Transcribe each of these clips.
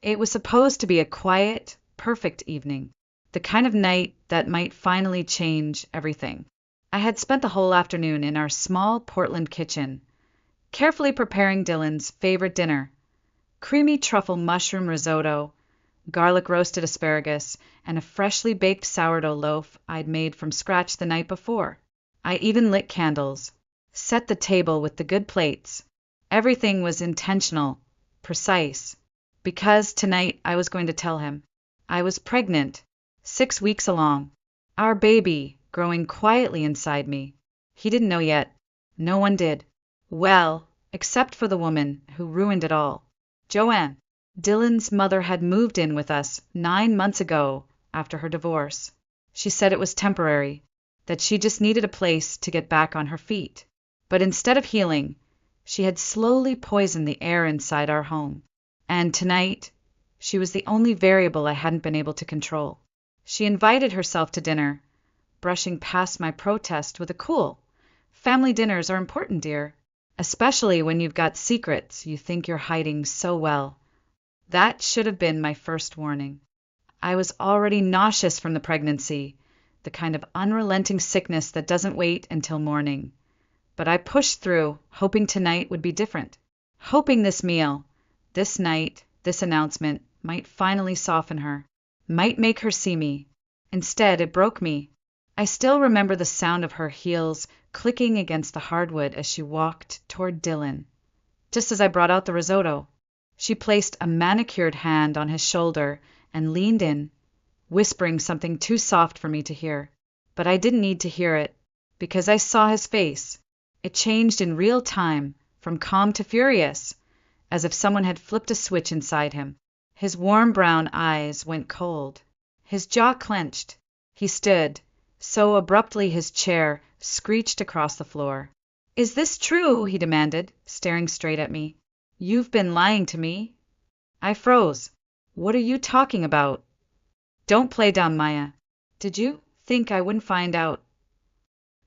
It was supposed to be a quiet, perfect evening, the kind of night that might finally change everything. I had spent the whole afternoon in our small Portland kitchen, carefully preparing Dylan's favorite dinner: creamy truffle mushroom risotto, garlic roasted asparagus, and a freshly baked sourdough loaf I'd made from scratch the night before. I even lit candles, set the table with the good plates. Everything was intentional, precise, because tonight I was going to tell him. I was pregnant, 6 weeks along, our baby growing quietly inside me. He didn't know yet. No one did. Well, except for the woman who ruined it all. Joanne. Dylan's mother had moved in with us 9 months ago after her divorce. She said it was temporary, that she just needed a place to get back on her feet. But instead of healing, she had slowly poisoned the air inside our home. And tonight, she was the only variable I hadn't been able to control. She invited herself to dinner, brushing past my protest with a cool, "Family dinners are important, dear, especially when you've got secrets you think you're hiding so well." That should have been my first warning. I was already nauseous from the pregnancy, the kind of unrelenting sickness that doesn't wait until morning. But I pushed through, hoping tonight would be different. Hoping this meal, this night, this announcement might finally soften her, might make her see me. Instead, it broke me. I still remember the sound of her heels clicking against the hardwood as she walked toward Dylan. Just as I brought out the risotto, she placed a manicured hand on his shoulder and leaned in, whispering something too soft for me to hear. But I didn't need to hear it, because I saw his face. It changed in real time, from calm to furious, as if someone had flipped a switch inside him. His warm brown eyes went cold. His jaw clenched. He stood, so abruptly his chair screeched across the floor. "Is this true?" he demanded, staring straight at me. "You've been lying to me?" I froze. "What are you talking about?" "Don't play dumb, Maya. Did you think I wouldn't find out?"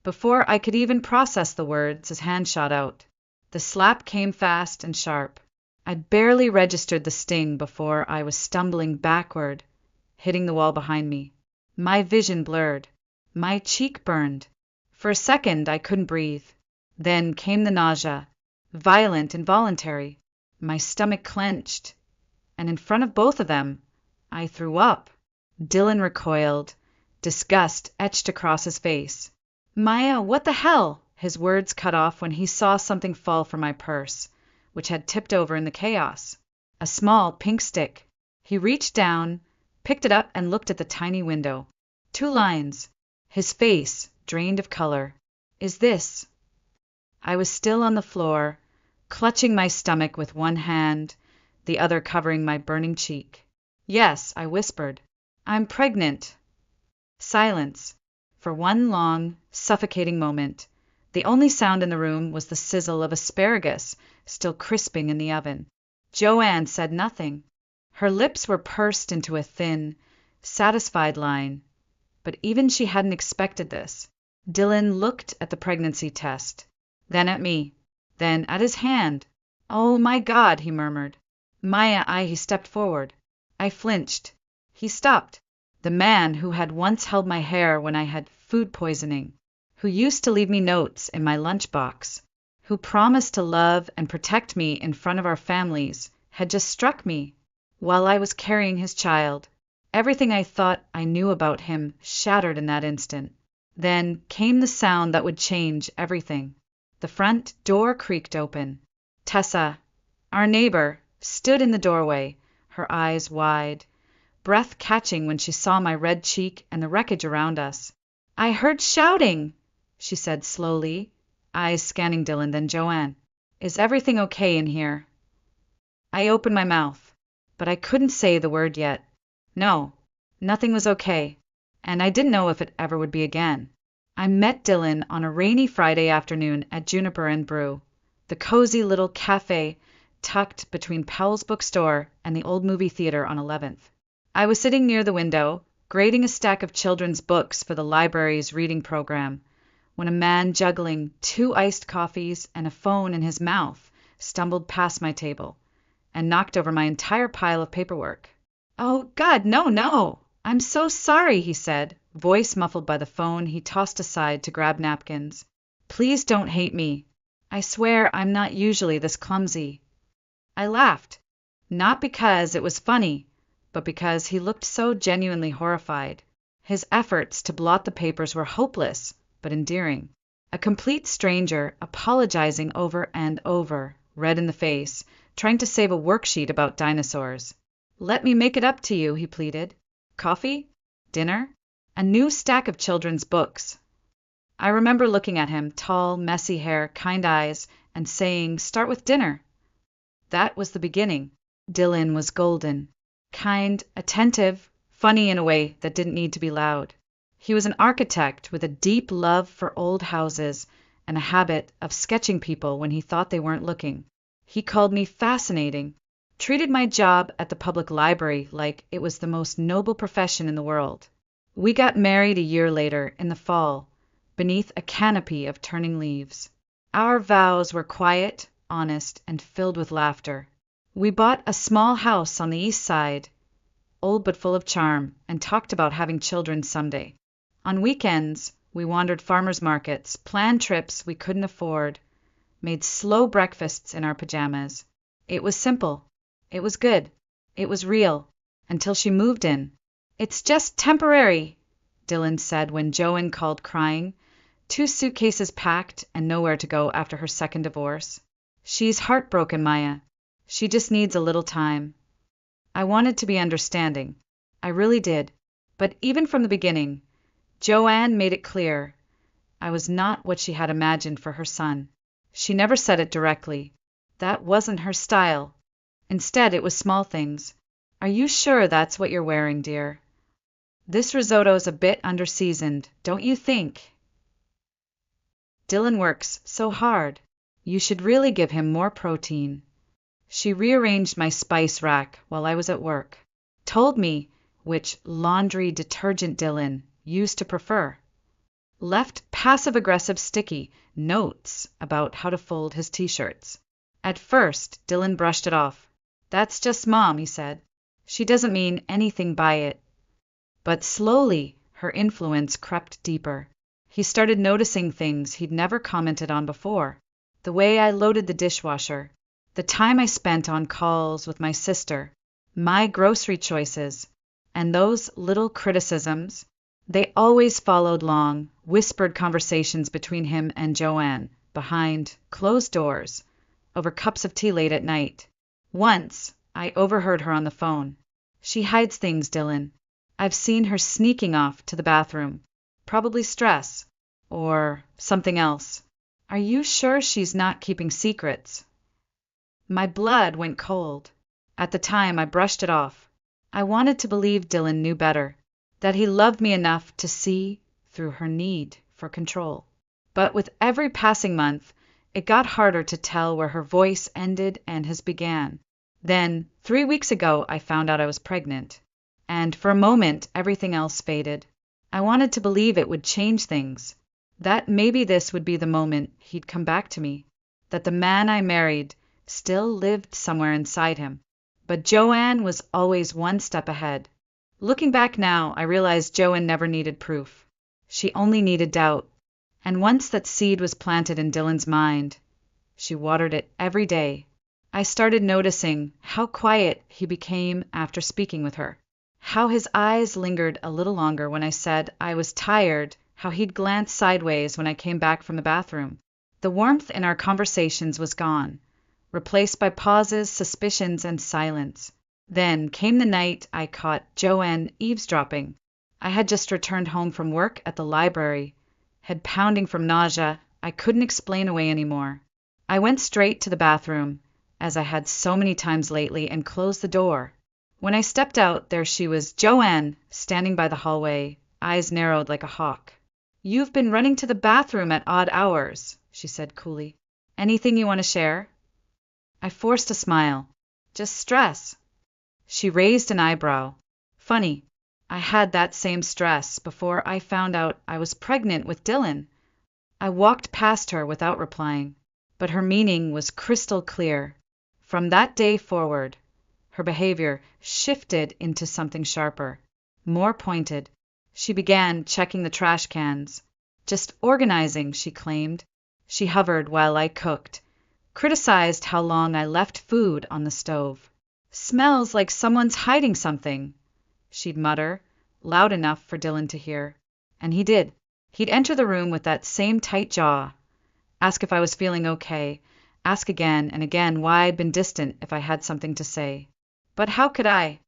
Before I could even process the words, his hand shot out. The slap came fast and sharp. I barely registered the sting before I was stumbling backward, hitting the wall behind me. My vision blurred. My cheek burned. For a second, I couldn't breathe. Then came the nausea, violent, involuntary. My stomach clenched, and in front of both of them, I threw up. Dylan recoiled, disgust etched across his face. "Maya, what the hell?" His words cut off when he saw something fall from my purse, which had tipped over in the chaos. A small pink stick. He reached down, picked it up, and looked at the tiny window. 2 lines. His face drained of color. "Is this?" I was still on the floor, clutching my stomach with one hand, the other covering my burning cheek. "Yes," I whispered. "I'm pregnant." Silence. For one long, suffocating moment, the only sound in the room was the sizzle of asparagus still crisping in the oven. Joanne said nothing. Her lips were pursed into a thin, satisfied line, but even she hadn't expected this. Dylan looked at the pregnancy test, then at me, then at his hand. "Oh my God," he murmured. "Maya, he stepped forward. I flinched. He stopped. The man who had once held my hair when I had food poisoning, who used to leave me notes in my lunchbox, who promised to love and protect me in front of our families, had just struck me while I was carrying his child. Everything I thought I knew about him shattered in that instant. Then came the sound that would change everything. The front door creaked open. Tessa, our neighbor, stood in the doorway, her eyes wide, breath catching when she saw my red cheek and the wreckage around us. "I heard shouting," she said slowly, eyes scanning Dylan, then Joanne. "Is everything okay in here?" I opened my mouth, but I couldn't say the word yet. No, nothing was okay, and I didn't know if it ever would be again. I met Dylan on a rainy Friday afternoon at Juniper and Brew, the cozy little cafe tucked between Powell's bookstore and the old movie theater on 11th. I was sitting near the window, grading a stack of children's books for the library's reading program, when a man juggling 2 iced coffees and a phone in his mouth stumbled past my table, and knocked over my entire pile of paperwork. "Oh, God, no, no! I'm so sorry," he said, voice muffled by the phone he tossed aside to grab napkins. "Please don't hate me. I swear I'm not usually this clumsy." I laughed, not because it was funny, but because he looked so genuinely horrified. His efforts to blot the papers were hopeless, but endearing. A complete stranger, apologizing over and over, red in the face, trying to save a worksheet about dinosaurs. "Let me make it up to you," he pleaded. "Coffee? Dinner? A new stack of children's books." I remember looking at him, tall, messy hair, kind eyes, and saying, "Start with dinner." That was the beginning. Dylan was golden. Kind, attentive, funny in a way that didn't need to be loud. He was an architect with a deep love for old houses and a habit of sketching people when he thought they weren't looking. He called me fascinating, treated my job at the public library like it was the most noble profession in the world. We got married a year later, in the fall, beneath a canopy of turning leaves. Our vows were quiet, honest, and filled with laughter. We bought a small house on the east side, old but full of charm, and talked about having children someday. On weekends, we wandered farmers markets, planned trips we couldn't afford, made slow breakfasts in our pajamas. It was simple. It was good. It was real. Until she moved in. "It's just temporary," Dylan said when Joanne called crying, 2 suitcases packed and nowhere to go after her second divorce. "She's heartbroken, Maya. She just needs a little time." I wanted to be understanding. I really did. But even from the beginning, Joanne made it clear I was not what she had imagined for her son. She never said it directly. That wasn't her style. Instead, it was small things. "Are you sure that's what you're wearing, dear? This risotto's a bit underseasoned, don't you think? Dylan works so hard. You should really give him more protein." She rearranged my spice rack while I was at work. Told me which laundry detergent Dylan used to prefer. Left passive-aggressive sticky notes about how to fold his t-shirts. At first, Dylan brushed it off. "That's just Mom," he said. "She doesn't mean anything by it." But slowly, her influence crept deeper. He started noticing things he'd never commented on before. The way I loaded the dishwasher, the time I spent on calls with my sister, my grocery choices, and those little criticisms. They always followed long, whispered conversations between him and Joanne, behind closed doors, over cups of tea late at night. Once, I overheard her on the phone. "She hides things, Dylan. I've seen her sneaking off to the bathroom. Probably stress. Or something else. Are you sure she's not keeping secrets?" My blood went cold. At the time, I brushed it off. I wanted to believe Dylan knew better, that he loved me enough to see through her need for control. But with every passing month, it got harder to tell where her voice ended and his began. Then, 3 weeks ago, I found out I was pregnant. And for a moment, everything else faded. I wanted to believe it would change things. That maybe this would be the moment he'd come back to me. That the man I married still lived somewhere inside him. But Joanne was always one step ahead. Looking back now, I realized Joanne never needed proof. She only needed doubt. And once that seed was planted in Dylan's mind, she watered it every day. I started noticing how quiet he became after speaking with her. How his eyes lingered a little longer when I said I was tired, how he'd glance sideways when I came back from the bathroom. The warmth in our conversations was gone, replaced by pauses, suspicions, and silence. Then came the night I caught Joanne eavesdropping. I had just returned home from work at the library, head pounding from nausea I couldn't explain away anymore. I went straight to the bathroom, as I had so many times lately, and closed the door. When I stepped out, there she was, Joanne, standing by the hallway, eyes narrowed like a hawk. "You've been running to the bathroom at odd hours," she said coolly. "Anything you want to share?" I forced a smile. "Just stress." She raised an eyebrow. "Funny. I had that same stress before I found out I was pregnant with Dylan." I walked past her without replying, but her meaning was crystal clear. From that day forward, her behavior shifted into something sharper, more pointed. She began checking the trash cans. Just organizing, she claimed. She hovered while I cooked, criticized how long I left food on the stove. "Smells like someone's hiding something," she'd mutter, loud enough for Dylan to hear. And he did. He'd enter the room with that same tight jaw, ask if I was feeling okay, ask again and again why I'd been distant if I had something to say. But how could I?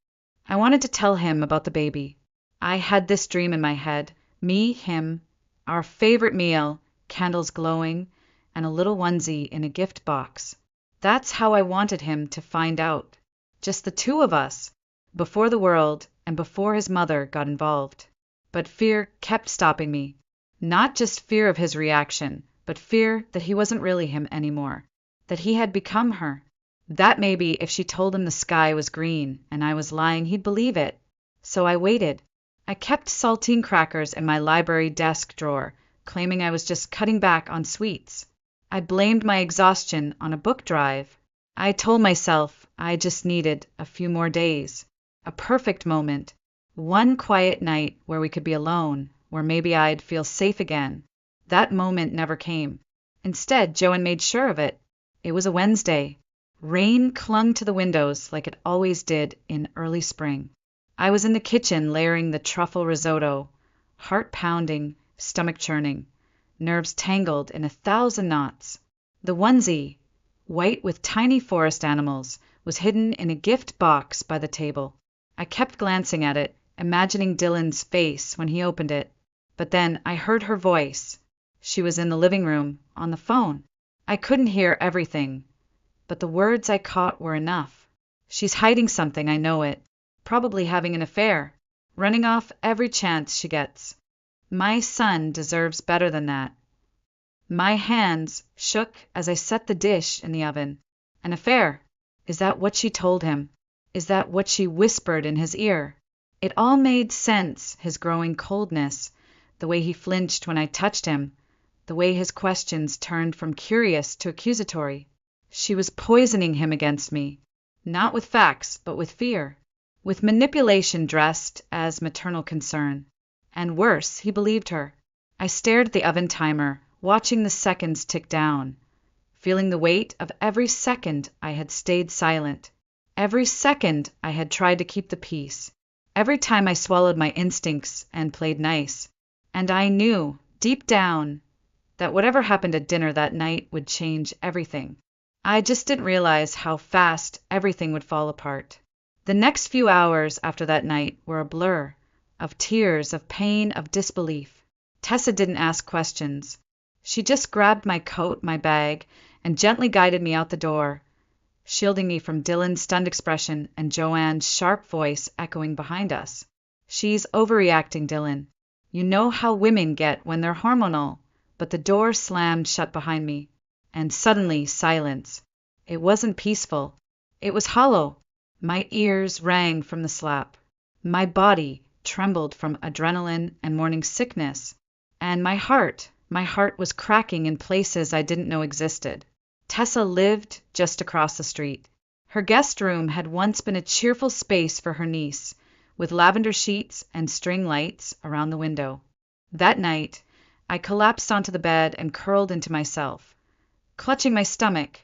I wanted to tell him about the baby. I had this dream in my head, me, him, our favorite meal, candles glowing, and a little onesie in a gift box. That's how I wanted him to find out. Just the two of us, before the world and before his mother got involved. But fear kept stopping me. Not just fear of his reaction, but fear that he wasn't really him anymore, that he had become her. That maybe if she told him the sky was green and I was lying, he'd believe it. So I waited. I kept saltine crackers in my library desk drawer, claiming I was just cutting back on sweets. I blamed my exhaustion on a book drive. I told myself I just needed a few more days, a perfect moment, one quiet night where we could be alone, where maybe I'd feel safe again. That moment never came. Instead, Joanne made sure of it. It was a Wednesday. Rain clung to the windows like it always did in early spring. I was in the kitchen layering the truffle risotto, heart pounding, stomach churning, nerves tangled in 1,000 knots. The onesie, white with tiny forest animals, was hidden in a gift box by the table. I kept glancing at it, imagining Dylan's face when he opened it. But then I heard her voice. She was in the living room, on the phone. I couldn't hear everything, but the words I caught were enough. "She's hiding something, I know it. Probably having an affair, running off every chance she gets. My son deserves better than that." My hands shook as I set the dish in the oven. An affair? Is that what she told him? Is that what she whispered in his ear? It all made sense, his growing coldness, the way he flinched when I touched him, the way his questions turned from curious to accusatory. She was poisoning him against me, not with facts, but with fear, with manipulation dressed as maternal concern. And worse, he believed her. I stared at the oven timer, watching the seconds tick down, feeling the weight of every second I had stayed silent, every second I had tried to keep the peace, every time I swallowed my instincts and played nice. And I knew, deep down, that whatever happened at dinner that night would change everything. I just didn't realize how fast everything would fall apart. The next few hours after that night were a blur, of tears, of pain, of disbelief. Tessa didn't ask questions. She just grabbed my coat, my bag, and gently guided me out the door, shielding me from Dylan's stunned expression and Joanne's sharp voice echoing behind us. "She's overreacting, Dylan. You know how women get when they're hormonal." But the door slammed shut behind me, and suddenly silence. It wasn't peaceful. It was hollow. My ears rang from the slap. My body trembled from adrenaline and morning sickness. And my heart was cracking in places I didn't know existed. Tessa lived just across the street. Her guest room had once been a cheerful space for her niece, with lavender sheets and string lights around the window. That night, I collapsed onto the bed and curled into myself, clutching my stomach,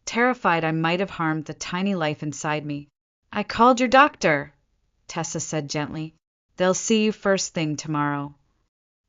terrified I might have harmed the tiny life inside me. "I called your doctor," Tessa said gently. "They'll see you first thing tomorrow."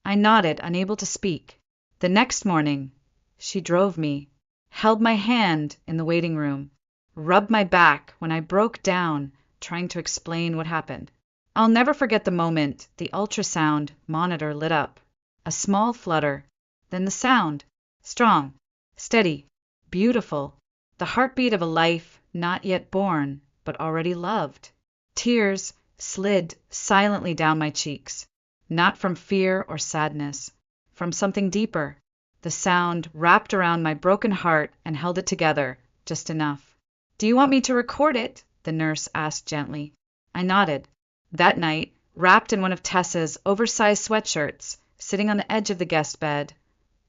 I nodded, unable to speak. The next morning, she drove me, held my hand in the waiting room, rubbed my back when I broke down trying to explain what happened. I'll never forget the moment the ultrasound monitor lit up. A small flutter, then the sound, strong, steady, beautiful, the heartbeat of a life not yet born, but already loved. Tears slid silently down my cheeks, not from fear or sadness, from something deeper. The sound wrapped around my broken heart and held it together, just enough. "Do you want me to record it?" the nurse asked gently. I nodded. That night, wrapped in one of Tessa's oversized sweatshirts, sitting on the edge of the guest bed,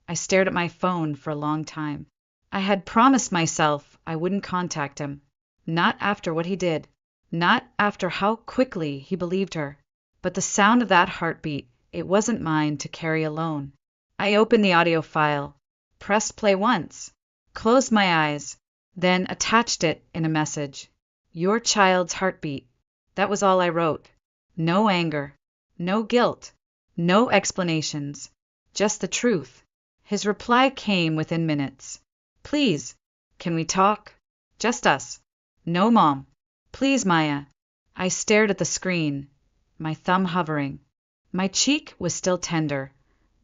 I stared at my phone for a long time. I had promised myself I wouldn't contact him. Not after what he did. Not after how quickly he believed her. But the sound of that heartbeat, it wasn't mine to carry alone. I opened the audio file, pressed play once, closed my eyes, then attached it in a message. Your child's heartbeat. That was all I wrote. No anger, no guilt, no explanations, just the truth. His reply came within minutes. Please, can we talk? Just us. No, Mom. Please, Maya. I stared at the screen, my thumb hovering. My cheek was still tender,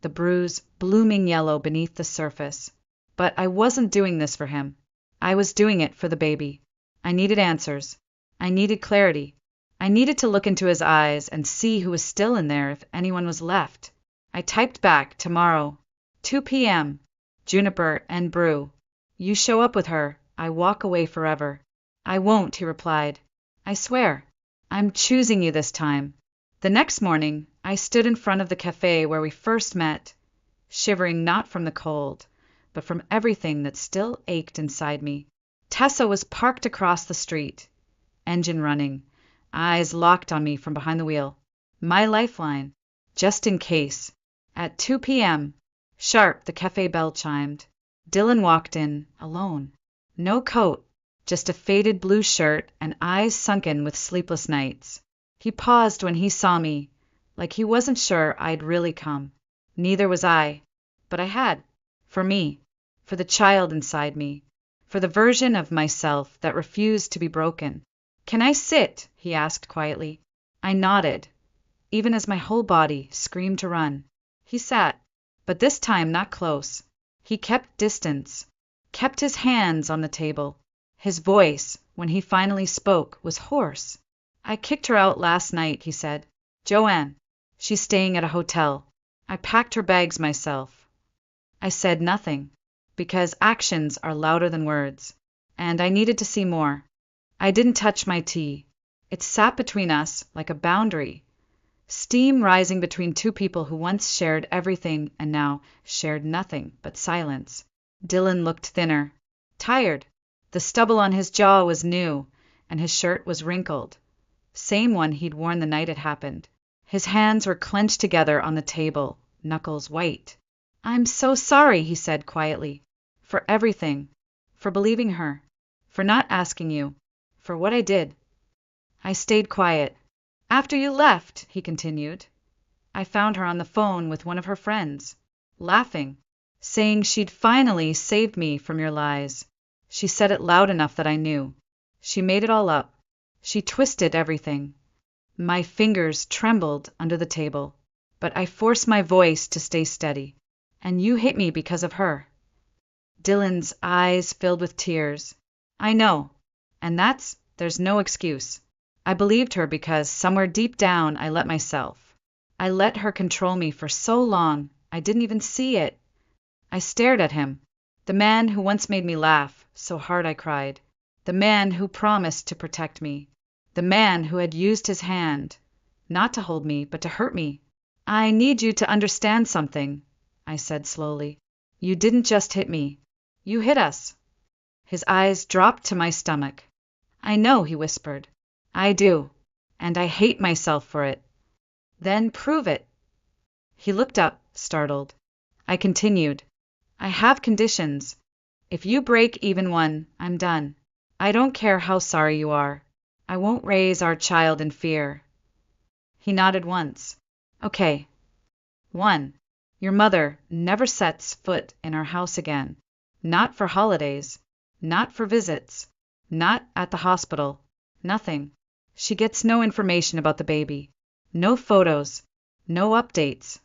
the bruise blooming yellow beneath the surface. But I wasn't doing this for him. I was doing it for the baby. I needed answers. I needed clarity. I needed to look into his eyes and see who was still in there if anyone was left. I typed back, tomorrow, 2 p.m., Juniper and Brew. You show up with her, I walk away forever. I won't, he replied. I swear. I'm choosing you this time. The next morning, I stood in front of the cafe where we first met, shivering not from the cold, but from everything that still ached inside me. Tessa was parked across the street, engine running, eyes locked on me from behind the wheel. My lifeline, just in case. At 2 p.m., sharp, the cafe bell chimed. Dylan walked in, alone. No coat, just a faded blue shirt and eyes sunken with sleepless nights. He paused when he saw me, like he wasn't sure I'd really come. Neither was I, but I had. For me, for the child inside me, for the version of myself that refused to be broken. Can I sit? He asked quietly. I nodded, even as my whole body screamed to run. He sat, but this time not close. He kept distance, kept his hands on the table. His voice, when he finally spoke, was hoarse. I kicked her out last night, he said. Joanne. She's staying at a hotel. I packed her bags myself. I said nothing, because actions are louder than words, and I needed to see more. I didn't touch my tea. It sat between us like a boundary, steam rising between two people who once shared everything and now shared nothing but silence. Dylan looked thinner, tired. The stubble on his jaw was new, and his shirt was wrinkled. Same one he'd worn the night it happened. His hands were clenched together on the table, knuckles white. I'm so sorry, he said quietly. For everything. For believing her. For not asking you. For what I did. I stayed quiet. After you left, he continued, I found her on the phone with one of her friends, laughing, saying she'd finally saved me from your lies. She said it loud enough that I knew. She made it all up. She twisted everything. My fingers trembled under the table, but I forced my voice to stay steady. And you hit me because of her. Dylan's eyes filled with tears. I know. And there's no excuse. I believed her because somewhere deep down I let myself. I let her control me for so long, I didn't even see it. I stared at him. The man who once made me laugh, so hard I cried. The man who promised to protect me. The man who had used his hand, not to hold me, but to hurt me. I need you to understand something, I said slowly. You didn't just hit me. You hit us. His eyes dropped to my stomach. I know, he whispered. I do. And I hate myself for it. Then prove it. He looked up, startled. I continued. I have conditions. If you break even one, I'm done. I don't care how sorry you are. I won't raise our child in fear. He nodded once. Okay. 1. Your mother never sets foot in our house again. Not for holidays. Not for visits. Not at the hospital. Nothing. She gets no information about the baby. No photos. No updates.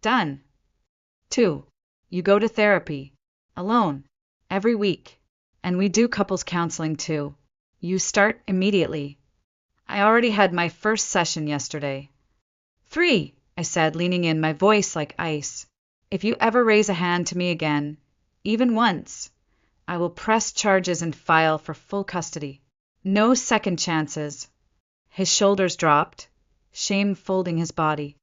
Done. 2. You go to therapy. Alone. Every week. And we do couples counseling too. You start immediately. I already had my first session yesterday. 3, I said, leaning in, my voice like ice. If you ever raise a hand to me again, even once, I will press charges and file for full custody. No second chances. His shoulders dropped, shame folding his body.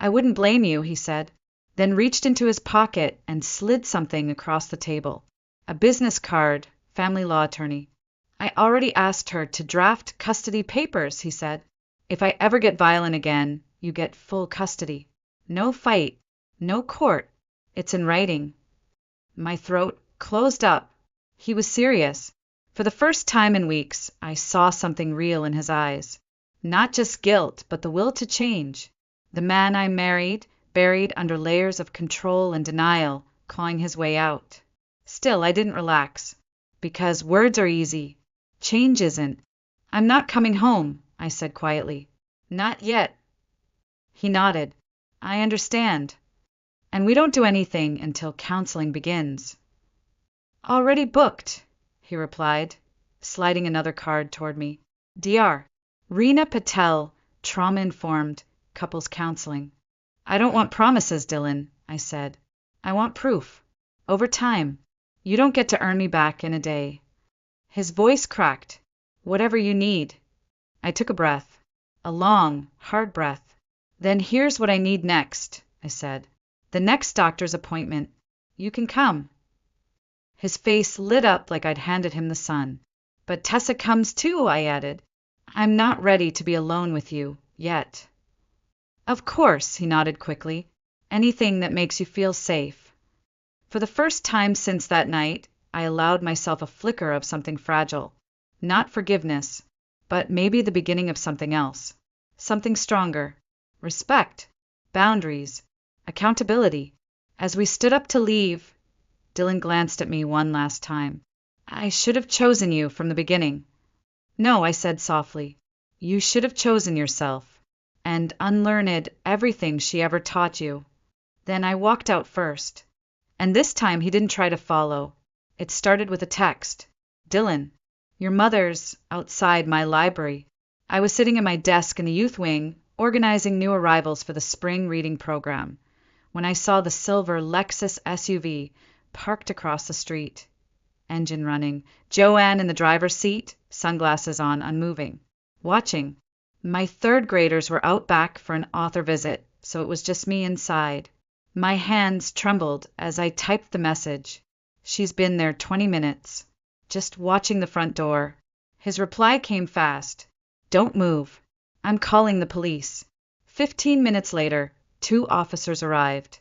I wouldn't blame you, he said, then reached into his pocket and slid something across the table. A business card, family law attorney. I already asked her to draft custody papers, he said. If I ever get violent again, you get full custody. No fight, no court. It's in writing. My throat closed up. He was serious. For the first time in weeks, I saw something real in his eyes. Not just guilt, but the will to change. The man I married, buried under layers of control and denial, clawing his way out. Still, I didn't relax. Because words are easy. Change isn't. I'm not coming home, I said quietly. Not yet. He nodded. I understand. And we don't do anything until counseling begins. Already booked, he replied, sliding another card toward me. Dr. Reena Patel, trauma-informed, couples counseling. I don't want promises, Dylan, I said. I want proof. Over time. You don't get to earn me back in a day. His voice cracked. Whatever you need. I took a breath. A long, hard breath. Then here's what I need next, I said. The next doctor's appointment. You can come. His face lit up like I'd handed him the sun. But Tessa comes too, I added. I'm not ready to be alone with you, yet. Of course, he nodded quickly. Anything that makes you feel safe. For the first time since that night, I allowed myself a flicker of something fragile. Not forgiveness, but maybe the beginning of something else. Something stronger. Respect. Boundaries. Accountability. As we stood up to leave, Dylan glanced at me one last time. I should have chosen you from the beginning. No, I said softly. You should have chosen yourself, and unlearned everything she ever taught you. Then I walked out first. And this time he didn't try to follow. It started with a text. Dylan, your mother's outside my library. I was sitting at my desk in the youth wing, organizing new arrivals for the spring reading program, when I saw the silver Lexus SUV parked across the street. Engine running, Joanne in the driver's seat, sunglasses on, unmoving. Watching. My third graders were out back for an author visit, so it was just me inside. My hands trembled as I typed the message. She's been there 20 minutes, just watching the front door. His reply came fast. Don't move. I'm calling the police. 15 minutes later, 2 officers arrived.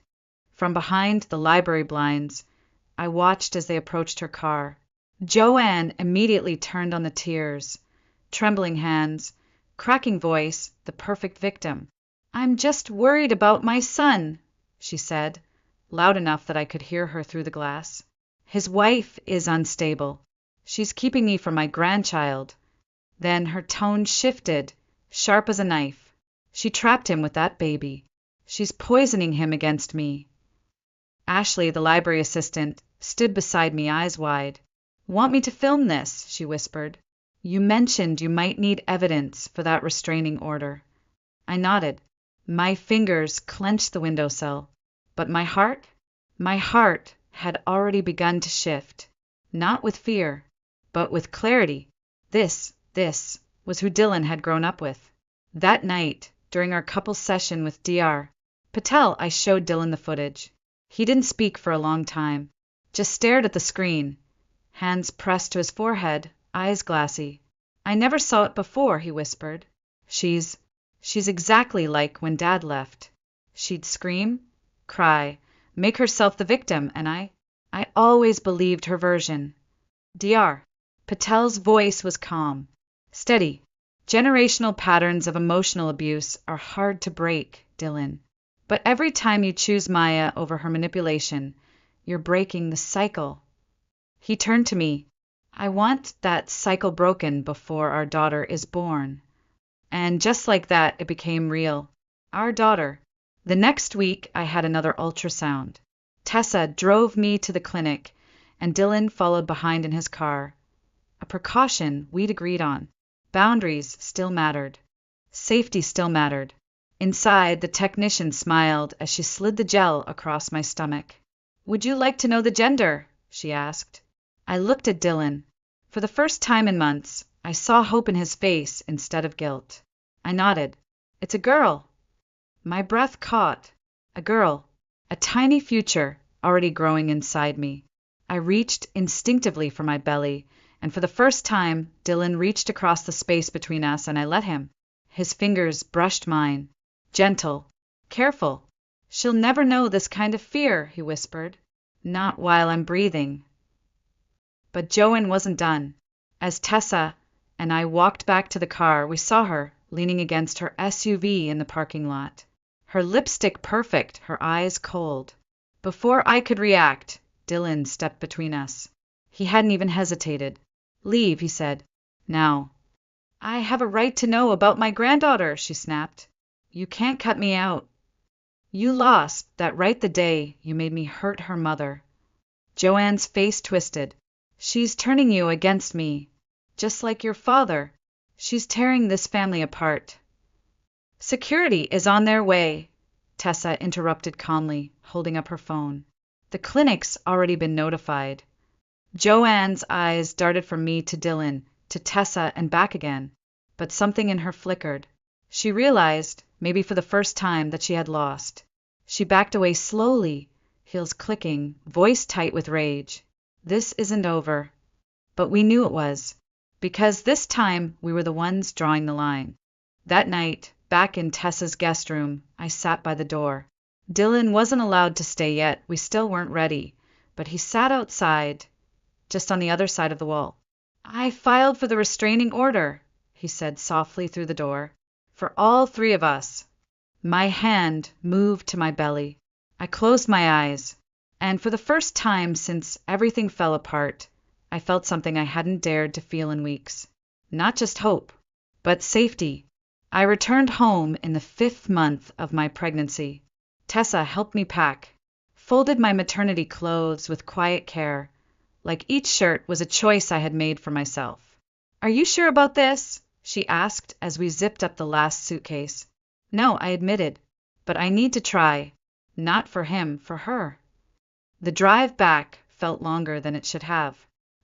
From behind the library blinds, I watched as they approached her car. Joanne immediately turned on the tears. Trembling hands, cracking voice, the perfect victim. I'm just worried about my son, she said, loud enough that I could hear her through the glass. His wife is unstable. She's keeping me from my grandchild. Then her tone shifted, sharp as a knife. She trapped him with that baby. She's poisoning him against me. Ashley, the library assistant, stood beside me, eyes wide. Want me to film this? She whispered. You mentioned you might need evidence for that restraining order. I nodded. My fingers clenched the windowsill. But my heart had already begun to shift. Not with fear, but with clarity. This was who Dylan had grown up with. That night, during our couples session with Dr. Patel, I showed Dylan the footage. He didn't speak for a long time, just stared at the screen, hands pressed to his forehead, eyes glassy. I never saw it before, he whispered. She's exactly like when Dad left. She'd scream, cry, make herself the victim, and I always believed her version. Dr. Patel's voice was calm, steady. Generational patterns of emotional abuse are hard to break, Dylan. But every time you choose Maya over her manipulation, you're breaking the cycle. He turned to me. I want that cycle broken before our daughter is born. And just like that, it became real. Our daughter. The next week, I had another ultrasound. Tessa drove me to the clinic, and Dylan followed behind in his car. A precaution we'd agreed on. Boundaries still mattered. Safety still mattered. Inside, the technician smiled as she slid the gel across my stomach. Would you like to know the gender? She asked. I looked at Dylan. For the first time in months, I saw hope in his face instead of guilt. I nodded. It's a girl. My breath caught. A girl. A tiny future already growing inside me. I reached instinctively for my belly, and for the first time, Dylan reached across the space between us and I let him. His fingers brushed mine. Gentle. Careful. She'll never know this kind of fear, he whispered. Not while I'm breathing. But Joanne wasn't done. As Tessa and I walked back to the car, we saw her leaning against her SUV in the parking lot. Her lipstick perfect, her eyes cold. Before I could react, Dylan stepped between us. He hadn't even hesitated. Leave, he said. Now. I have a right to know about my granddaughter, she snapped. You can't cut me out. You lost that right the day you made me hurt her mother. Joanne's face twisted. She's turning you against me, just like your father. She's tearing this family apart. Security is on their way, Tessa interrupted calmly, holding up her phone. The clinic's already been notified. Joanne's eyes darted from me to Dylan, to Tessa and back again, but something in her flickered. She realized, maybe for the first time, that she had lost. She backed away slowly, heels clicking, voice tight with rage. This isn't over. But we knew it was, because this time we were the ones drawing the line. That night, back in Tessa's guest room, I sat by the door. Dylan wasn't allowed to stay yet, we still weren't ready, but he sat outside, just on the other side of the wall. I filed for the restraining order, he said softly through the door, for all three of us. My hand moved to my belly. I closed my eyes, and for the first time since everything fell apart, I felt something I hadn't dared to feel in weeks. Not just hope, but safety. I returned home in the 5th month of my pregnancy. Tessa helped me pack, folded my maternity clothes with quiet care, like each shirt was a choice I had made for myself. Are you sure about this? She asked as we zipped up the last suitcase. No, I admitted, but I need to try. Not for him, for her. The drive back felt longer than it should have.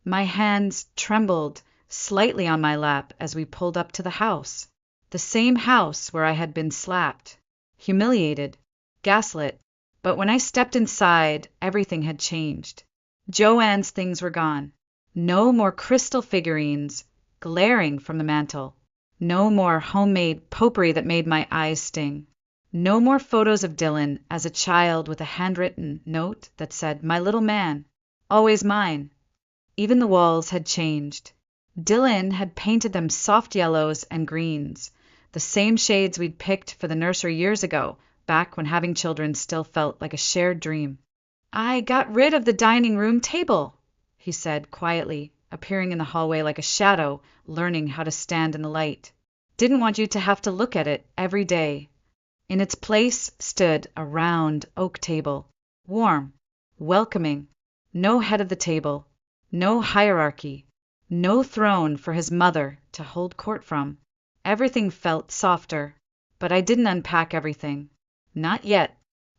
My hands trembled slightly on my lap as we pulled up to the house. The same house where I had been slapped, humiliated, gaslit. But when I stepped inside, everything had changed. Joanne's things were gone. No more crystal figurines glaring from the mantel. No more homemade potpourri that made my eyes sting. No more photos of Dylan as a child with a handwritten note that said, "My little man, always mine." Even the walls had changed. Dylan had painted them soft yellows and greens, the same shades we'd picked for the nursery years ago, back when having children still felt like a shared dream. I got rid of the dining room table, he said quietly, appearing in the hallway like a shadow, learning how to stand in the light. Didn't want you to have to look at it every day. In its place stood a round oak table, warm, welcoming, no head of the table, no hierarchy, no throne for his mother to hold court from. Everything felt softer, but I didn't unpack everything. Not yet.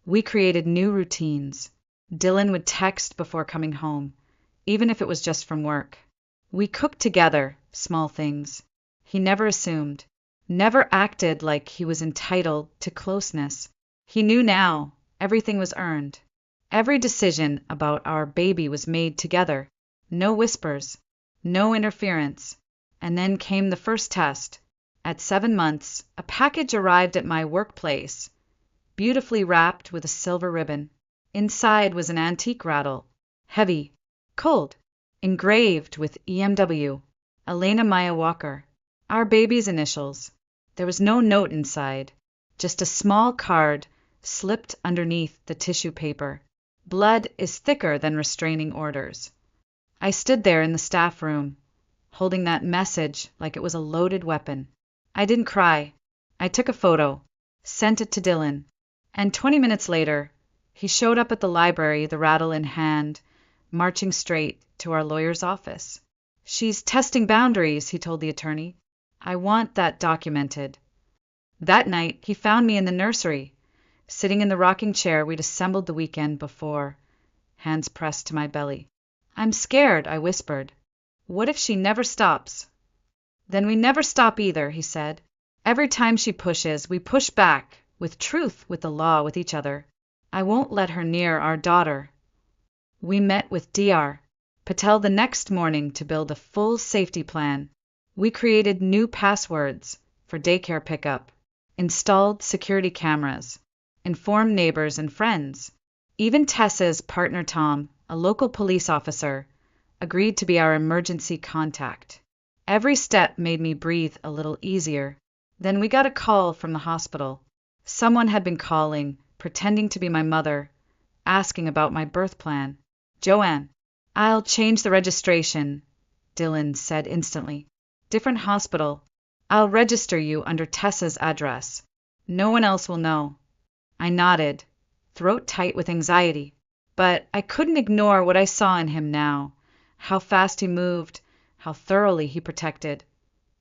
We created new routines. Dylan would text before coming home, even if it was just from work. We cooked together, small things. He never assumed, never acted like he was entitled to closeness. He knew now everything was earned. Every decision about our baby was made together. No whispers, no interference. And then came the first test. At 7 months, a package arrived at my workplace, beautifully wrapped with a silver ribbon. Inside was an antique rattle, heavy, cold, engraved with EMW, Elena Maya Walker, our baby's initials. There was no note inside, just a small card slipped underneath the tissue paper. Blood is thicker than restraining orders. I stood there in the staff room, holding that message like it was a loaded weapon. I didn't cry. I took a photo, sent it to Dylan, and 20 minutes later, he showed up at the library, the rattle in hand, marching straight to our lawyer's office. She's testing boundaries, he told the attorney. I want that documented. That night, he found me in the nursery, sitting in the rocking chair we'd assembled the weekend before, hands pressed to my belly. I'm scared, I whispered. What if she never stops? Then we never stop either, he said. Every time she pushes, we push back, with truth, with the law, with each other. I won't let her near our daughter. We met with Dr. Patel the next morning to build a full safety plan. We created new passwords for daycare pickup, installed security cameras, informed neighbors and friends. Even Tessa's partner Tom, a local police officer, agreed to be our emergency contact. Every step made me breathe a little easier. Then we got a call from the hospital. Someone had been calling, pretending to be my mother, asking about my birth plan. Joanne, I'll change the registration, Dylan said instantly. Different hospital. I'll register you under Tessa's address. No one else will know. I nodded, throat tight with anxiety. But I couldn't ignore what I saw in him now. How fast he moved, how thoroughly he protected.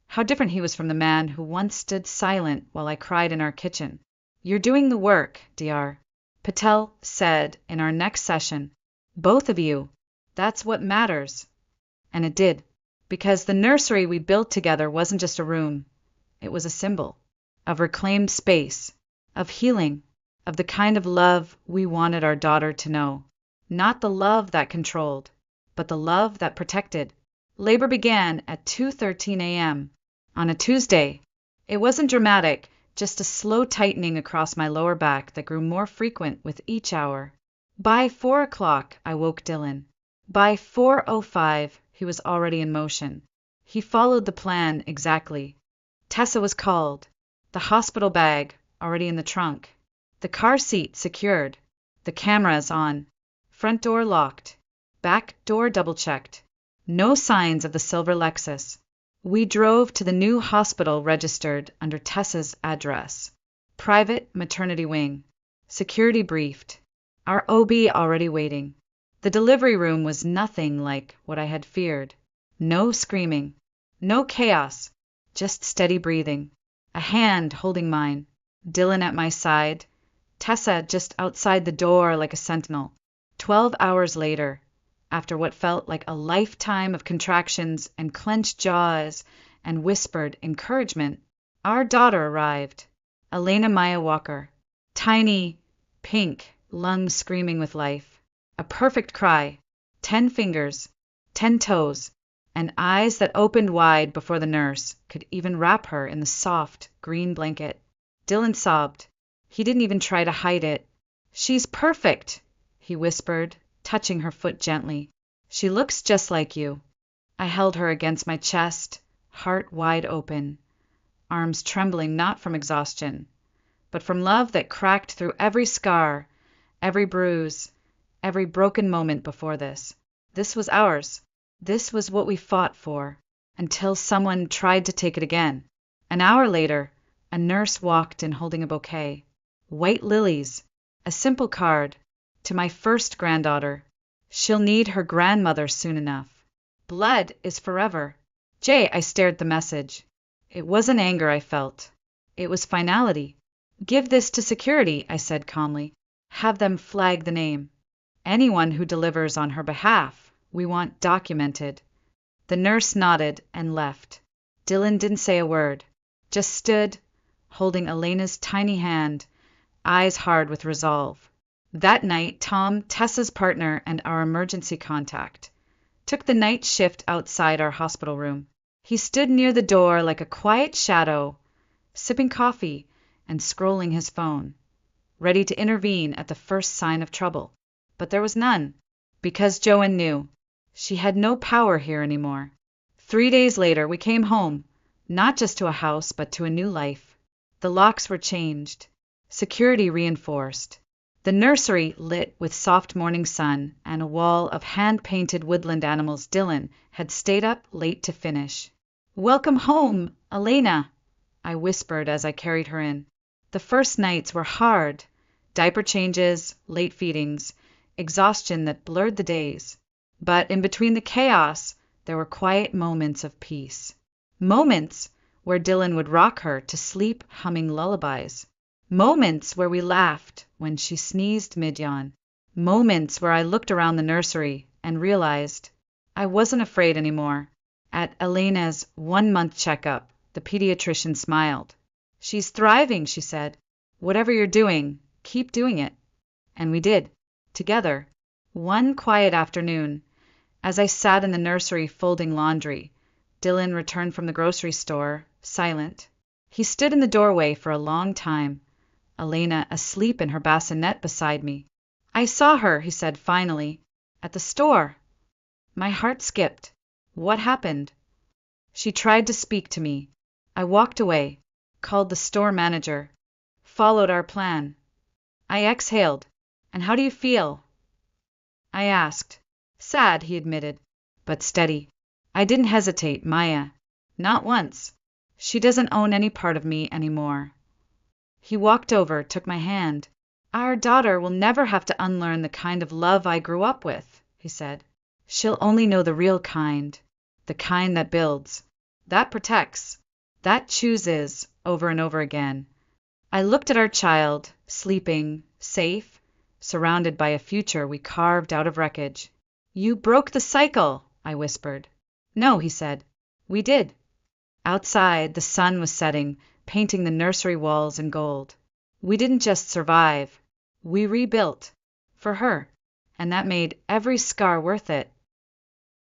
How different he was from the man who once stood silent while I cried in our kitchen. You're doing the work, Dr. Patel said in our next session. Both of you. That's what matters. And it did. Because the nursery we built together wasn't just a room. It was a symbol of reclaimed space, of healing, of the kind of love we wanted our daughter to know. Not the love that controlled, but the love that protected. Labor began at 2:13 a.m. on a Tuesday. It wasn't dramatic, just a slow tightening across my lower back that grew more frequent with each hour. By 4 o'clock, I woke Dylan. By 4:05, he was already in motion. He followed the plan exactly. Tessa was called. The hospital bag already in the trunk. The car seat secured. The cameras on. Front door locked. Back door double-checked. No signs of the silver Lexus. We drove to the new hospital registered under Tessa's address. Private maternity wing. Security briefed. Our OB already waiting. The delivery room was nothing like what I had feared. No screaming. No chaos. Just steady breathing. A hand holding mine. Dylan at my side. Tessa just outside the door like a sentinel. 12 hours later, after what felt like a lifetime of contractions and clenched jaws and whispered encouragement, our daughter arrived. Elena Maya Walker. Tiny, pink, lungs screaming with life. A perfect cry. 10 fingers, 10 toes, and eyes that opened wide before the nurse could even wrap her in the soft, green blanket. Dylan sobbed. He didn't even try to hide it. She's perfect, he whispered, touching her foot gently. She looks just like you. I held her against my chest, heart wide open, arms trembling not from exhaustion, but from love that cracked through every scar, every bruise, every broken moment before this. This was ours. This was what we fought for, until someone tried to take it again. An hour later, a nurse walked in holding a bouquet. White lilies, a simple card, to my first granddaughter. She'll need her grandmother soon enough. Blood is forever. Jay, I stared at the message. It wasn't anger I felt. It was finality. Give this to security, I said calmly. Have them flag the name. Anyone who delivers on her behalf, we want documented. The nurse nodded and left. Dylan didn't say a word, just stood, holding Elena's tiny hand, eyes hard with resolve. That night, Tom, Tessa's partner and our emergency contact, took the night shift outside our hospital room. He stood near the door like a quiet shadow, sipping coffee and scrolling his phone, ready to intervene at the first sign of trouble. But there was none, because Joanne knew. She had no power here anymore. 3 days later, we came home, not just to a house, but to a new life. The locks were changed, security reinforced, the nursery lit with soft morning sun, and a wall of hand-painted woodland animals Dylan had stayed up late to finish. "Welcome home, Elena," I whispered as I carried her in. The first nights were hard. Diaper changes, late feedings, exhaustion that blurred the days. But in between the chaos, there were quiet moments of peace. Moments where Dylan would rock her to sleep humming lullabies. Moments where we laughed when she sneezed mid-yawn. Moments where I looked around the nursery and realized I wasn't afraid anymore. At Elena's 1-month checkup, the pediatrician smiled. "She's thriving," she said. "Whatever you're doing, keep doing it." And we did. Together. One quiet afternoon, as I sat in the nursery folding laundry, Dylan returned from the grocery store, silent. He stood in the doorway for a long time, Elena asleep in her bassinet beside me. "I saw her," he said finally, "at the store." My heart skipped. What happened? She tried to speak to me. I walked away, called the store manager, followed our plan. I exhaled. "And how do you feel?" I asked. "Sad," he admitted, "but steady." I didn't hesitate, Maya. Not once. She doesn't own any part of me anymore. He walked over, took my hand. "Our daughter will never have to unlearn the kind of love I grew up with," he said. "She'll only know the real kind, the kind that builds, that protects, that chooses over and over again." I looked at our child, sleeping, safe, surrounded by a future we carved out of wreckage. "You broke the cycle," I whispered. "No," he said. "We did." Outside, the sun was setting, painting the nursery walls in gold. We didn't just survive. We rebuilt. For her. And that made every scar worth it.